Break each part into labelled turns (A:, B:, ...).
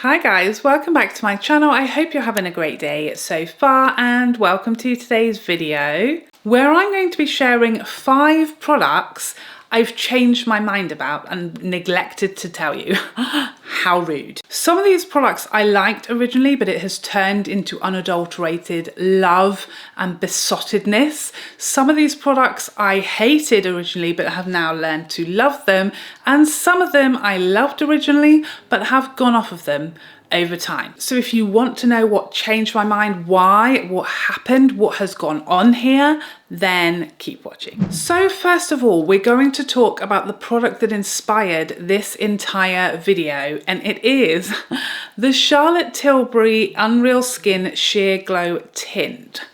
A: Hi guys, welcome back to my channel. I hope you're having a great day so far and welcome to today's video where I'm going to be sharing 5 products I've changed my mind about and neglected to tell you. How rude. Some of these products I liked originally, but it has turned into unadulterated love and besottedness. Some of these products I hated originally, but have now learned to love them. And some of them I loved originally, but have gone off of them over time. So if you want to know what changed my mind, why, what happened, what has gone on here, then keep watching. So first of all, we're going to talk about the product that inspired this entire video, and it is the Charlotte Tilbury Unreal Skin Sheer Glow Tint.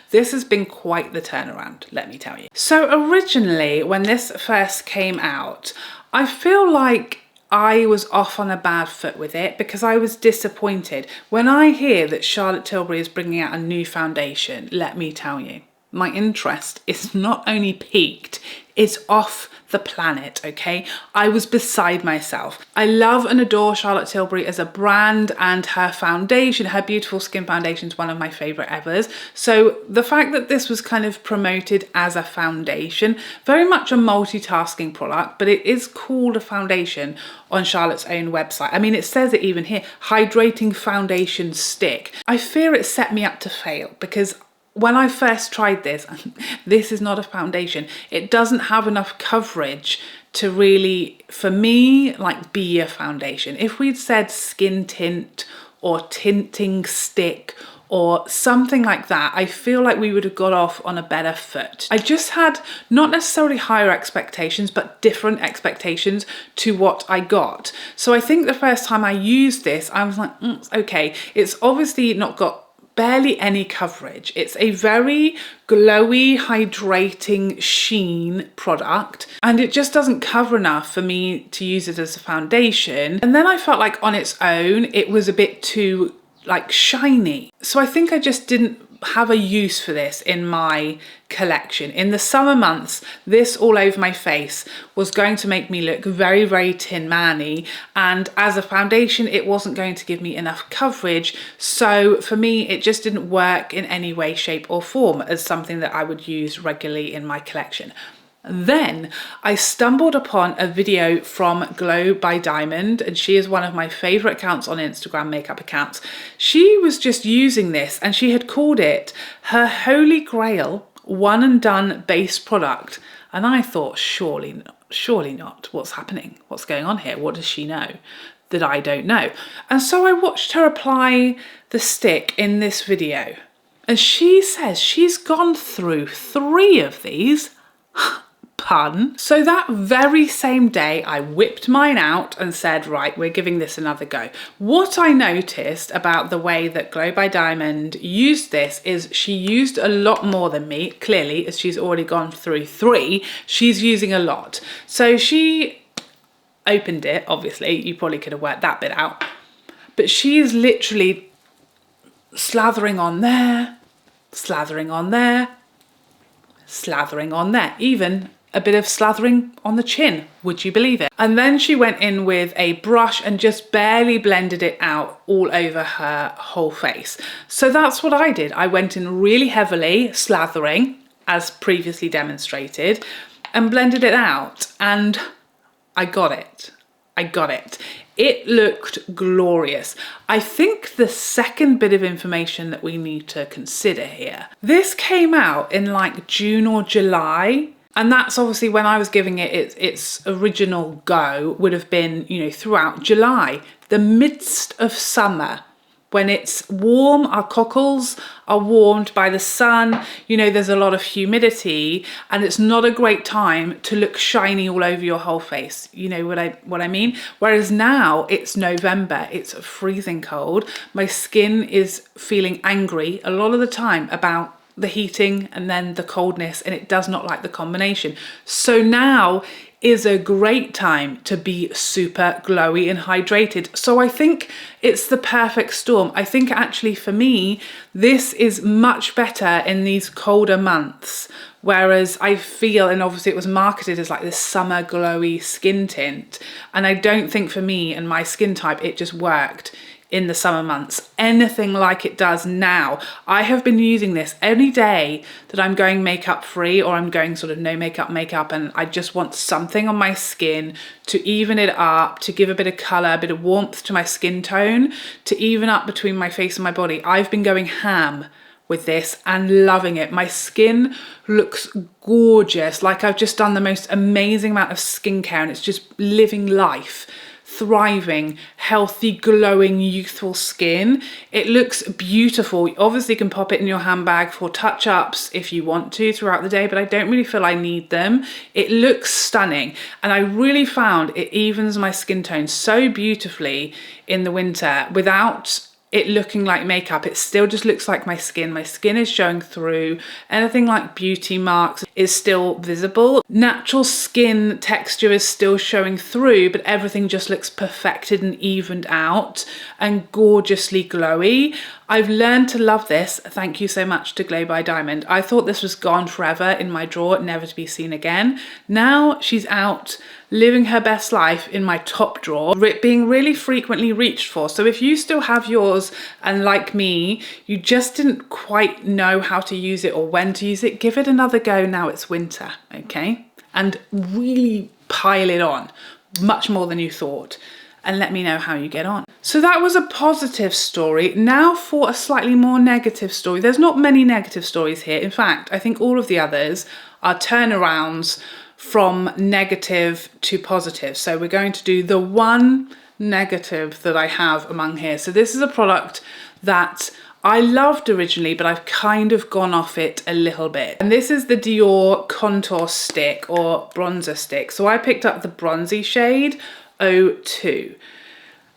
A: This has been quite the turnaround, let me tell you. So originally, when this first came out, I feel like I was off on a bad foot with it because I was disappointed. When I hear that Charlotte Tilbury is bringing out a new foundation, let me tell you, my interest is not only peaked, it's off the planet, okay? I was beside myself. I love and adore Charlotte Tilbury as a brand, and her foundation, her Beautiful Skin Foundation, is one of my favorite evers. So the fact that this was kind of promoted as a foundation, very much a multitasking product, but it is called a foundation on Charlotte's own website. I mean, it says it even here, hydrating foundation stick. I fear it set me up to fail because when I first tried this, this is not a foundation. It doesn't have enough coverage to really, for me, like be a foundation. If we'd said skin tint or tinting stick or something like that, I feel like we would have got off on a better foot. I just had not necessarily higher expectations, but different expectations to what I got. So I think the first time I used this, I was like, okay, it's obviously not got barely any coverage. It's a very glowy, hydrating sheen product, and it just doesn't cover enough for me to use it as a foundation. And then I felt like on its own, it was a bit too like shiny. So I think I just didn't have a use for this in my collection. In the summer months, this all over my face was going to make me look very, very Tin Man-y, and as a foundation it wasn't going to give me enough coverage. So for me it just didn't work in any way, shape or form as something that I would use regularly in my collection. Then I stumbled upon a video from Glow by Diamond, and she is one of my favorite accounts on Instagram, makeup accounts. She was just using this and she had called it her holy grail one and done base product. And I thought, surely not. What's happening? What's going on here? What does she know that I don't know? And so I watched her apply the stick in this video. And she says she's gone through 3 of these. Pun. So that very same day I whipped mine out and said, right, we're giving this another go. What I noticed about the way that Glow by Diamond used this is she used a lot more than me. Clearly, as she's already gone through 3, she's using a lot. So she opened it, obviously, you probably could have worked that bit out, but she is literally slathering on there, slathering on there, slathering on there, even a bit of slathering on the chin, would you believe it? And then she went in with a brush and just barely blended it out all over her whole face. So that's what I did. I went in really heavily, slathering, as previously demonstrated, and blended it out, and I got it. I got it. It looked glorious. I think the second bit of information that we need to consider here, this came out in like June or July, and that's obviously when I was giving it its original go would have been, you know, throughout July, the midst of summer. When it's warm, our cockles are warmed by the sun, you know, there's a lot of humidity, and it's not a great time to look shiny all over your whole face. You know what I mean? Whereas now it's November, it's freezing cold. My skin is feeling angry a lot of the time about the heating and then the coldness, and it does not like the combination. So now is a great time to be super glowy and hydrated. So I think it's the perfect storm. I think actually for me, this is much better in these colder months. Whereas I feel, and obviously it was marketed as like this summer glowy skin tint, and I don't think for me and my skin type, it just worked in the summer months anything like it does now. I have been using this any day that I'm going makeup free, or I'm going sort of no makeup, and I just want something on my skin to even it up, to give a bit of colour, a bit of warmth to my skin tone, to even up between my face and my body. I've been going ham with this and loving it. My skin looks gorgeous, like I've just done the most amazing amount of skincare, and it's just living life. Thriving, healthy, glowing, youthful skin. It looks beautiful. You obviously can pop it in your handbag for touch-ups if you want to throughout the day, but I don't really feel I need them. It looks stunning, and I really found it evens my skin tone so beautifully in the winter without it looking like makeup. It still just looks like my skin. My skin is showing through. Anything like beauty marks is still visible. Natural skin texture is still showing through, but everything just looks perfected and evened out and gorgeously glowy. I've learned to love this. Thank you so much to Glow by Diamond. I thought this was gone forever in my drawer, never to be seen again. Now she's out living her best life in my top drawer, being really frequently reached for. So if you still have yours and like me, you just didn't quite know how to use it or when to use it, give it another go now it's winter, okay? And really pile it on, much more than you thought. And let me know how you get on. So that was a positive story. Now for a slightly more negative story. There's not many negative stories here. In fact, I think all of the others are turnarounds from negative to positive. So we're going to do the one negative that I have among here. So this is a product that I loved originally, but I've kind of gone off it a little bit. And this is the Dior Contour stick or bronzer stick. So I picked up the bronzy shade 02.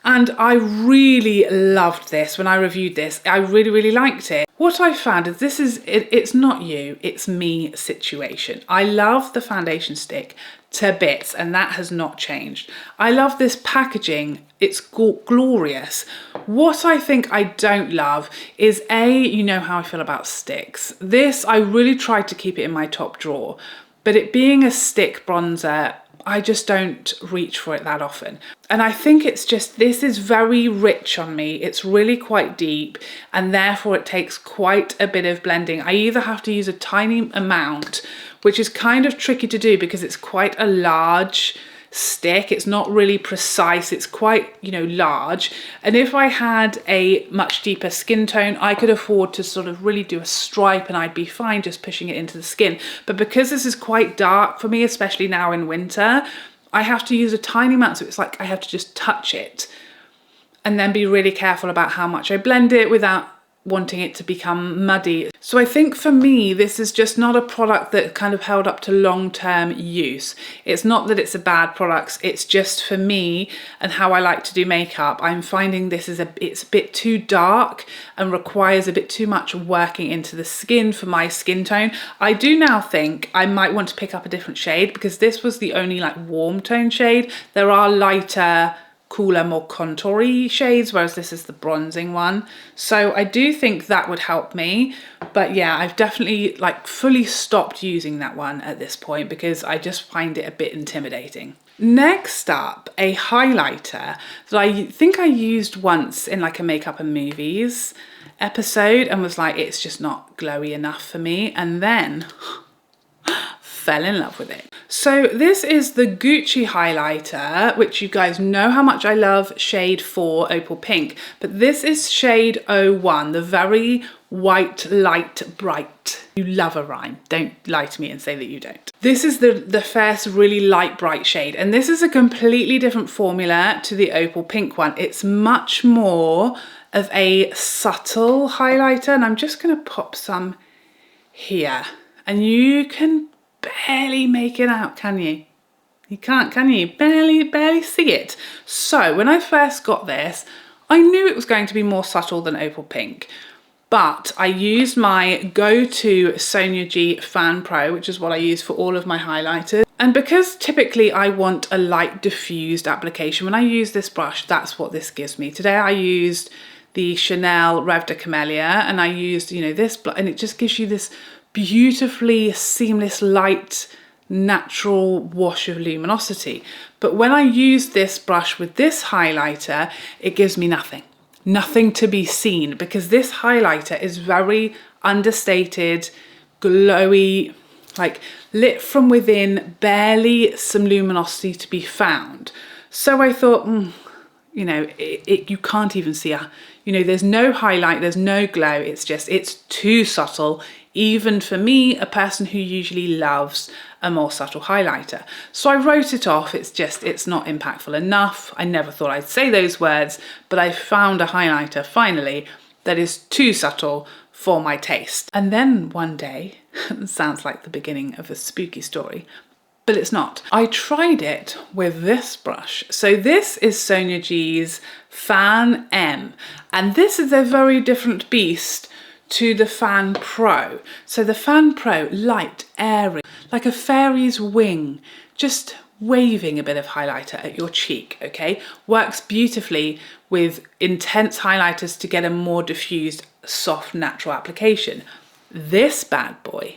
A: And I really loved this when I reviewed this. I really liked it. What I found is this is, it's not you, it's me situation. I love the foundation stick to bits, and that has not changed. I love this packaging. It's glorious. What I think I don't love is you know how I feel about sticks. This, I really tried to keep it in my top drawer, but it being a stick bronzer, I just don't reach for it that often. And I think it's just, this is very rich on me. It's really quite deep, and therefore it takes quite a bit of blending. I either have to use a tiny amount, which is kind of tricky to do because it's quite a large stick. It's not really precise. It's quite, you know, large. And if I had a much deeper skin tone, I could afford to sort of really do a stripe and I'd be fine just pushing it into the skin. But because this is quite dark for me, especially now in winter, I have to use a tiny amount. So it's like I have to just touch it and then be really careful about how much I blend it without wanting it to become muddy. So I think for me, this is just not a product that kind of held up to long-term use. It's not that it's a bad product, it's just for me and how I like to do makeup. I'm finding this is it's a bit too dark and requires a bit too much working into the skin for my skin tone. I do now think I might want to pick up a different shade because this was the only like warm tone shade. There are lighter, cooler, more contoury shades, whereas this is the bronzing one. So I do think that would help me. But yeah, I've definitely like fully stopped using that one at this point because I just find it a bit intimidating. Next up, a highlighter that I think I used once in like a makeup and movies episode and was like, it's just not glowy enough for me. And then fell in love with it. So this is the Gucci highlighter, which you guys know how much I love shade 4 Opal Pink, but this is shade 01, the very white, light, bright. You love a rhyme. Don't lie to me and say that you don't. This is the first really light, bright shade, and this is a completely different formula to the Opal Pink one. It's much more of a subtle highlighter, and I'm just gonna pop some here, and you can barely make it out, can you? You can't, can you? Barely see it. So when I first got this, I knew it was going to be more subtle than Opal Pink, but I used my go-to Sonia G Fan Pro, which is what I use for all of my highlighters. And because typically I want a light diffused application, when I use this brush, that's what this gives me. Today I used the Chanel Reve De Camellia, and I used, you know, this, and it just gives you this beautifully seamless, light, natural wash of luminosity. But when I use this brush with this highlighter, it gives me nothing to be seen, because this highlighter is very understated, glowy, like lit from within, barely some luminosity to be found. So I thought, you know, you can't even see you know, there's no highlight, there's no glow. It's too subtle, even for me, a person who usually loves a more subtle highlighter. So I wrote it off. It's not impactful enough. I never thought I'd say those words, but I found a highlighter finally that is too subtle for my taste. And then one day, it sounds like the beginning of a spooky story, but it's not. I tried it with this brush. So this is Sonia G's Fan M, and this is a very different beast to the Fan Pro. So the Fan Pro, light, airy, like a fairy's wing, just waving a bit of highlighter at your cheek, okay? Works beautifully with intense highlighters to get a more diffused, soft, natural application. This bad boy,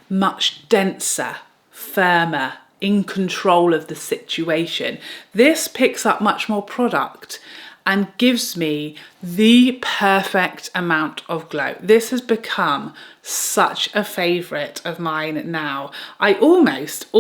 A: much denser, firmer, in control of the situation. This picks up much more product and gives me the perfect amount of glow. This has become such a favorite of mine now. I almost,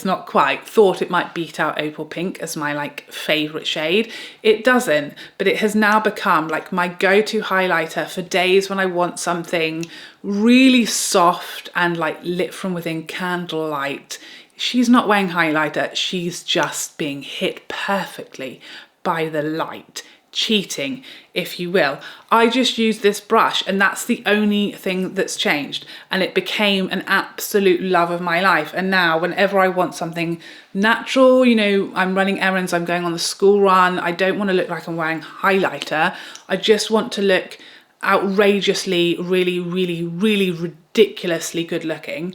A: not quite, thought it might beat out Opal Pink as my like favorite shade. It doesn't, but it has now become like my go-to highlighter for days when I want something really soft and like lit from within, candlelight. She's not wearing highlighter, she's just being hit perfectly by the light, cheating, if you will. I just used this brush, and that's the only thing that's changed, and it became an absolute love of my life. And now whenever I want something natural, you know, I'm running errands, I'm going on the school run, I don't want to look like I'm wearing highlighter, I just want to look outrageously, really ridiculously good looking.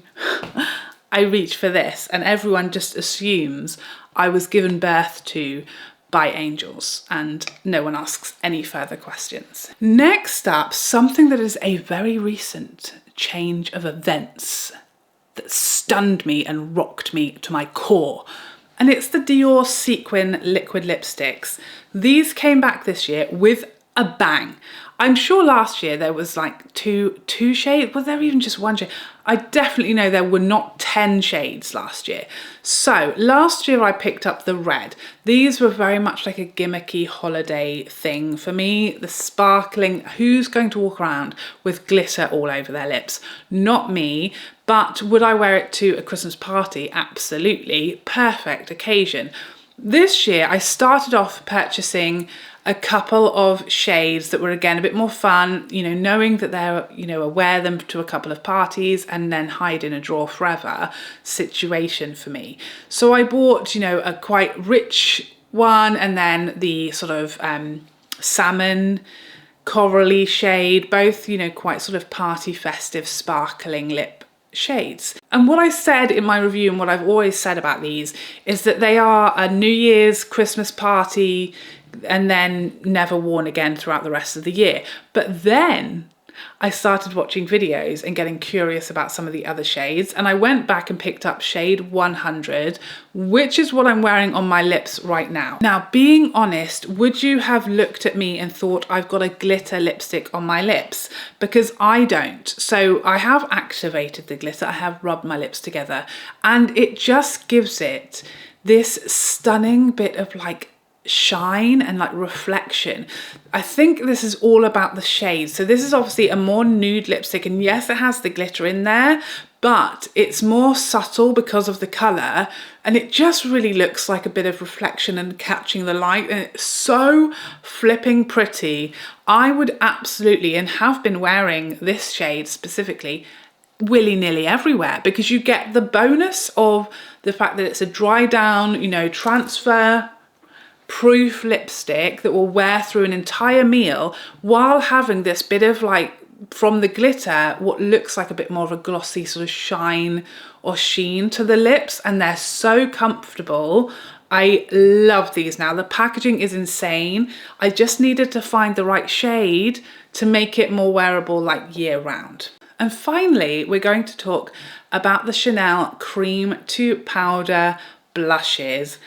A: I reach for this, and everyone just assumes I was given birth to by angels, and no one asks any further questions. Next up, something that is a very recent change of events that stunned me and rocked me to my core. And it's the Dior Sequin liquid lipsticks. These came back this year with a bang. I'm sure last year there was like two shades. Was there even just one shade? I definitely know there were not 10 shades last year. So last year I picked up the red. These were very much like a gimmicky holiday thing for me. The sparkling, who's going to walk around with glitter all over their lips? Not me, but would I wear it to a Christmas party? Absolutely. Perfect occasion. This year I started off purchasing a couple of shades that were again a bit more fun, you know, knowing that they're, you know, wear them to a couple of parties and then hide in a drawer forever situation for me. So I bought, you know, a quite rich one, and then the sort of salmon corally shade, both, you know, quite sort of party festive sparkling lip shades. And what I said in my review, and what I've always said about these, is that they are a New Year's, Christmas party, and then never worn again throughout the rest of the year. But then I started watching videos and getting curious about some of the other shades, and I went back and picked up shade 100, which is what I'm wearing on my lips right now. Now, being honest, would you have looked at me and thought I've got a glitter lipstick on my lips? Because I don't. So I have activated the glitter, I have rubbed my lips together, and it just gives it this stunning bit of like shine and like reflection. I think this is all about the shades. So this is obviously a more nude lipstick, and yes, it has the glitter in there, but it's more subtle because of the colour, and it just really looks like a bit of reflection and catching the light, and it's so flipping pretty. I would absolutely, and have been wearing this shade specifically willy-nilly everywhere, because you get the bonus of the fact that it's a dry down, you know, transfer proof lipstick that will wear through an entire meal while having this bit of like, from the glitter, what looks like a bit more of a glossy sort of shine or sheen to the lips, and they're so comfortable. I love these now. The packaging is insane. I just needed to find the right shade to make it more wearable like year round. And finally, we're going to talk about the Chanel Cream to Powder blushes.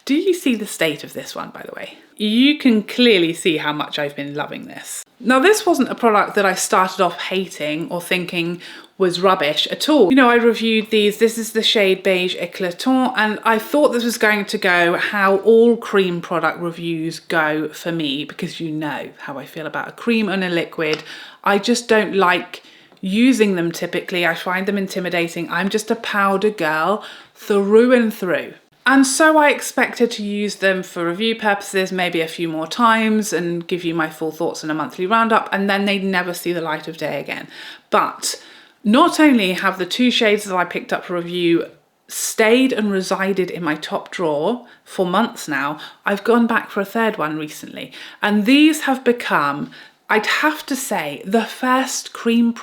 A: Do you see the state of this one, by the way? You can clearly see how much I've been loving this. Now, this wasn't a product that I started off hating or thinking was rubbish at all. You know, I reviewed these. This is the shade Beige Eclatant, and I thought this was going to go how all cream product reviews go for me, because you know how I feel about a cream and a liquid. I just don't like using them typically. I find them intimidating. I'm just a powder girl through and through. And so I expected to use them for review purposes, maybe a few more times, and give you my full thoughts in a monthly roundup, and then they'd never see the light of day again. But not only have the two shades that I picked up for review stayed and resided in my top drawer for months now, I've gone back for a third one recently. And these have become, I'd have to say, the first cream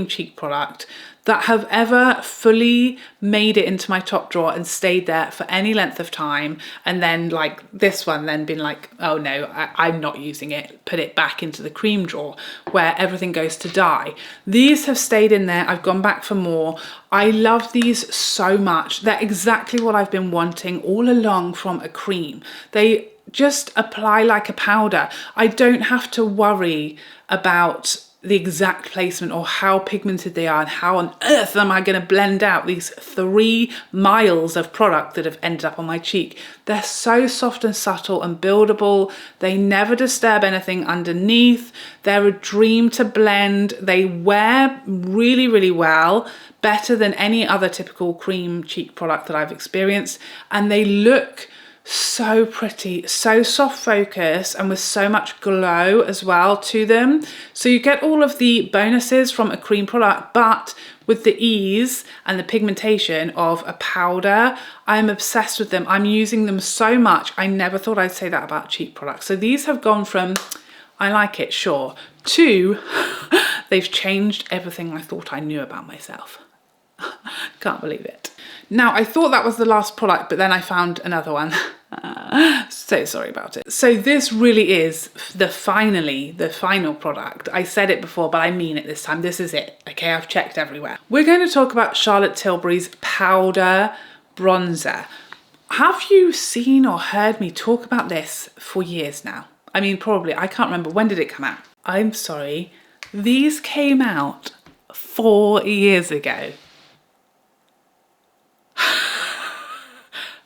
A: cheek product that have ever fully made it into my top drawer and stayed there for any length of time, and then like this one then been like, oh no, I'm not using it, put it back into the cream drawer where everything goes to die. These have stayed in there. I've gone back for more. I love these so much. They're exactly what I've been wanting all along from a cream. They just apply like a powder. I don't have to worry about the exact placement or how pigmented they are, and how on earth am I going to blend out these 3 miles of product that have ended up on my cheek. They're so soft and subtle and buildable. They never disturb anything underneath. They're a dream to blend. They wear really, really well, better than any other typical cream cheek product that I've experienced. And they look so pretty, so soft focus, and with so much glow as well to them. So you get all of the bonuses from a cream product, but with the ease and the pigmentation of a powder. I'm obsessed with them. I'm using them so much. I never thought I'd say that about cheap products. So these have gone from, I like it, sure, to they've changed everything I thought I knew about myself. Can't believe it. Now, I thought that was the last product, but then I found another one. So sorry about it. So this really is the final product. I said it before, but I mean it this time. This is it. Okay, I've checked everywhere. We're going to talk about Charlotte Tilbury's Powder Bronzer. Have you seen or heard me talk about this for years now? I mean, probably. I can't remember. When did it come out? I'm sorry. These came out 4 years ago.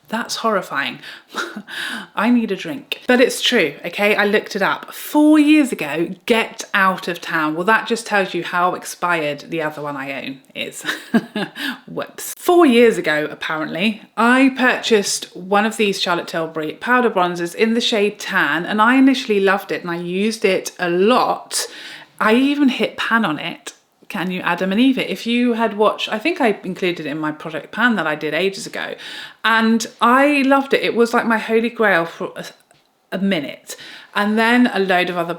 A: That's horrifying. I need a drink. But it's true, okay? I looked it up. 4 years ago, Get Out of Town. Well, that just tells you how expired the other one I own is. Whoops. 4 years ago, apparently, I purchased one of these Charlotte Tilbury powder bronzers in the shade Tan, and I initially loved it and I used it a lot. I even hit pan on it. Can you Adam and Eve it? If you had watched, I think I included it in my Project Pan that I did ages ago, and I loved it. It was like my holy grail for a minute. And then a load of other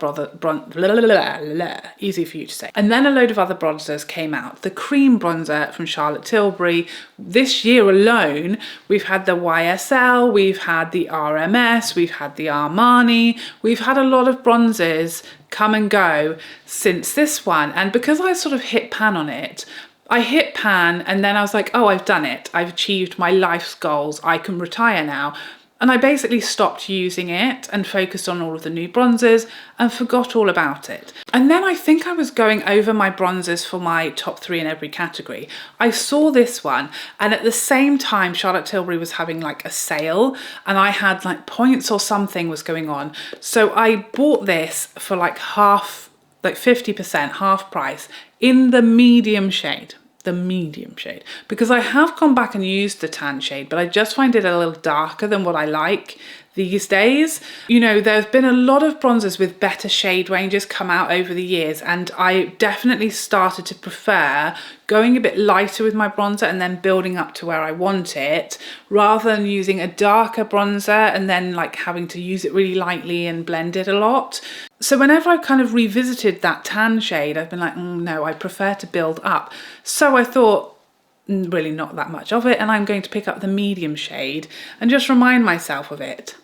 A: easy for you to say. And then a load of other bronzers came out. The cream bronzer from Charlotte Tilbury. This year alone, we've had the YSL, we've had the RMS, we've had the Armani. We've had a lot of bronzers come and go since this one. And because I sort of hit pan on it, I hit pan and then I was like, oh, I've done it. I've achieved my life's goals. I can retire now. And I basically stopped using it and focused on all of the new bronzers and forgot all about it. And then I think I was going over my bronzers for my top 3 in every category. I saw this one, and at the same time Charlotte Tilbury was having like a sale, and I had like points or something was going on. So I bought this for like half, like 50%, half price, in the medium shade. The medium shade, because I have gone back and used the tan shade, but I just find it a little darker than what I like. these days. You know, there's been a lot of bronzers with better shade ranges come out over the years, and I definitely started to prefer going a bit lighter with my bronzer and then building up to where I want it, rather than using a darker bronzer and then like having to use it really lightly and blend it a lot. So whenever I've kind of revisited that tan shade, I've been like, no, I prefer to build up. So I thought, really not that much of it, and I'm going to pick up the medium shade and just remind myself of it.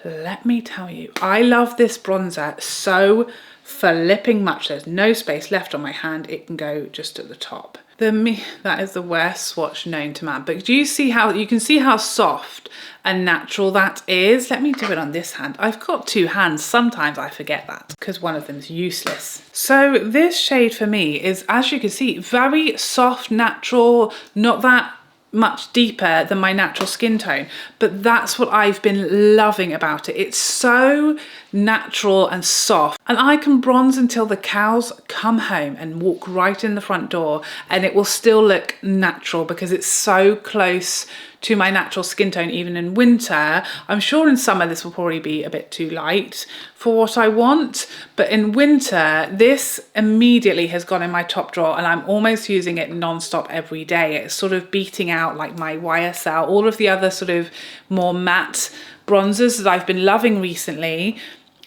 A: Let me tell you, I love this bronzer so flipping much. There's no space left on my hand. It can go just at the top. That is the worst swatch known to man. But do you see how, you can see how soft and natural that is? Let me do it on this hand. I've got two hands. Sometimes I forget that because one of them is useless. So this shade for me is, as you can see, very soft, natural, not that much deeper than my natural skin tone, but that's what I've been loving about it. It's so natural and soft, and I can bronze until the cows come home and walk right in the front door and it will still look natural because it's so close to my natural skin tone. Even in winter, I'm sure in summer this will probably be a bit too light for what I want, but in winter this immediately has gone in my top drawer and I'm almost using it non-stop every day. It's sort of beating out like my YSL, all of the other sort of more matte bronzers that I've been loving recently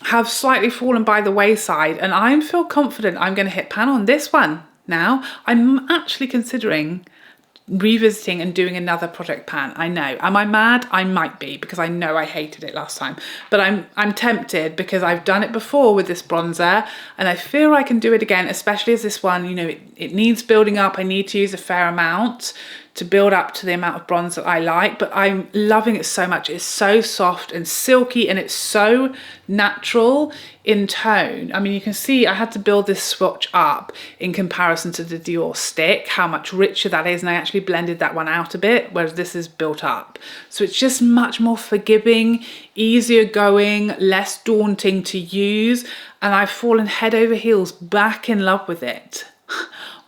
A: have slightly fallen by the wayside, and I feel confident I'm going to hit pan on this one now. I'm actually considering revisiting and doing another project pan. I know. Am I mad? I might be, because I know I hated it last time. But I'm tempted because I've done it before with this bronzer and I feel I can do it again, especially as this one, you know, it needs building up. I need to use a fair amount to build up to the amount of bronze that I like, but I'm loving it so much. It's so soft and silky and it's so natural in tone. I mean, you can see I had to build this swatch up in comparison to the Dior stick, how much richer that is, and I actually blended that one out a bit, whereas this is built up. So it's just much more forgiving, easier going, less daunting to use, and I've fallen head over heels back in love with it.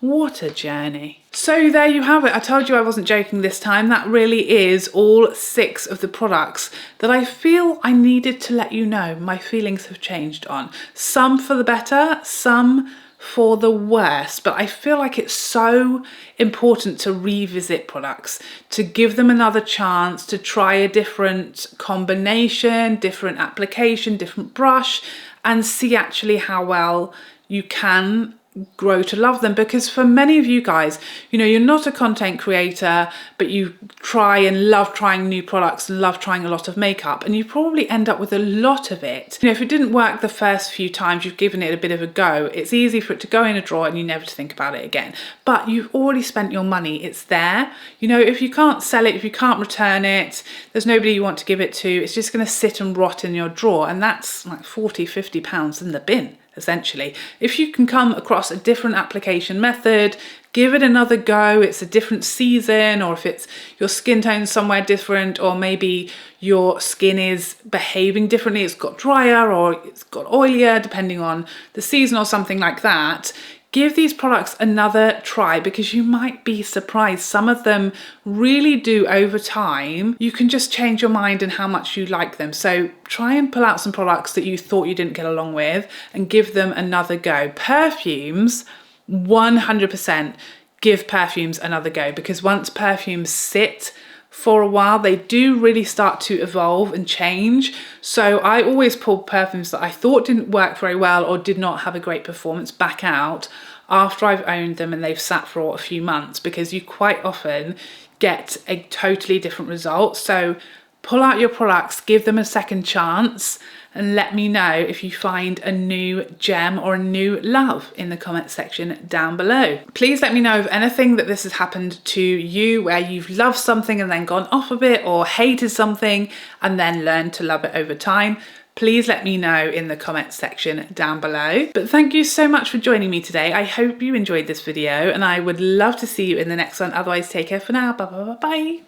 A: What a journey. So there you have it. I told you I wasn't joking this time. That really is all 6 of the products that I feel I needed to let you know my feelings have changed on. Some for the better, some for the worse, but I feel like it's so important to revisit products, to give them another chance, to try a different combination, different application, different brush, and see actually how well you can grow to love them. Because for many of you guys, you know, you're not a content creator, but you try and love trying new products and love trying a lot of makeup, and you probably end up with a lot of it. You know, if it didn't work the first few times you've given it a bit of a go, it's easy for it to go in a drawer and you never to think about it again. But you've already spent your money, it's there. You know, if you can't sell it, if you can't return it, there's nobody you want to give it to, it's just going to sit and rot in your drawer, and that's like 40-50 pounds in the bin. Essentially, if you can come across a different application method, give it another go. It's a different season, or if it's your skin tone somewhere different, or maybe your skin is behaving differently, it's got drier or it's got oilier depending on the season or something like that. Give these products another try, because you might be surprised. Some of them really do, over time, you can just change your mind and how much you like them. So try and pull out some products that you thought you didn't get along with and give them another go. Perfumes, 100% give perfumes another go, because once perfumes sit for a while, they do really start to evolve and change. So I always pull perfumes that I thought didn't work very well or did not have a great performance back out after I've owned them and they've sat for a few months, because you quite often get a totally different result. So pull out your products, give them a second chance, and let me know if you find a new gem or a new love in the comment section down below. Please let me know if anything that this has happened to you, where you've loved something and then gone off of it, or hated something and then learned to love it over time. Please let me know in the comment section down below. But thank you so much for joining me today. I hope you enjoyed this video, and I would love to see you in the next one. Otherwise, take care for now. Bye bye bye bye.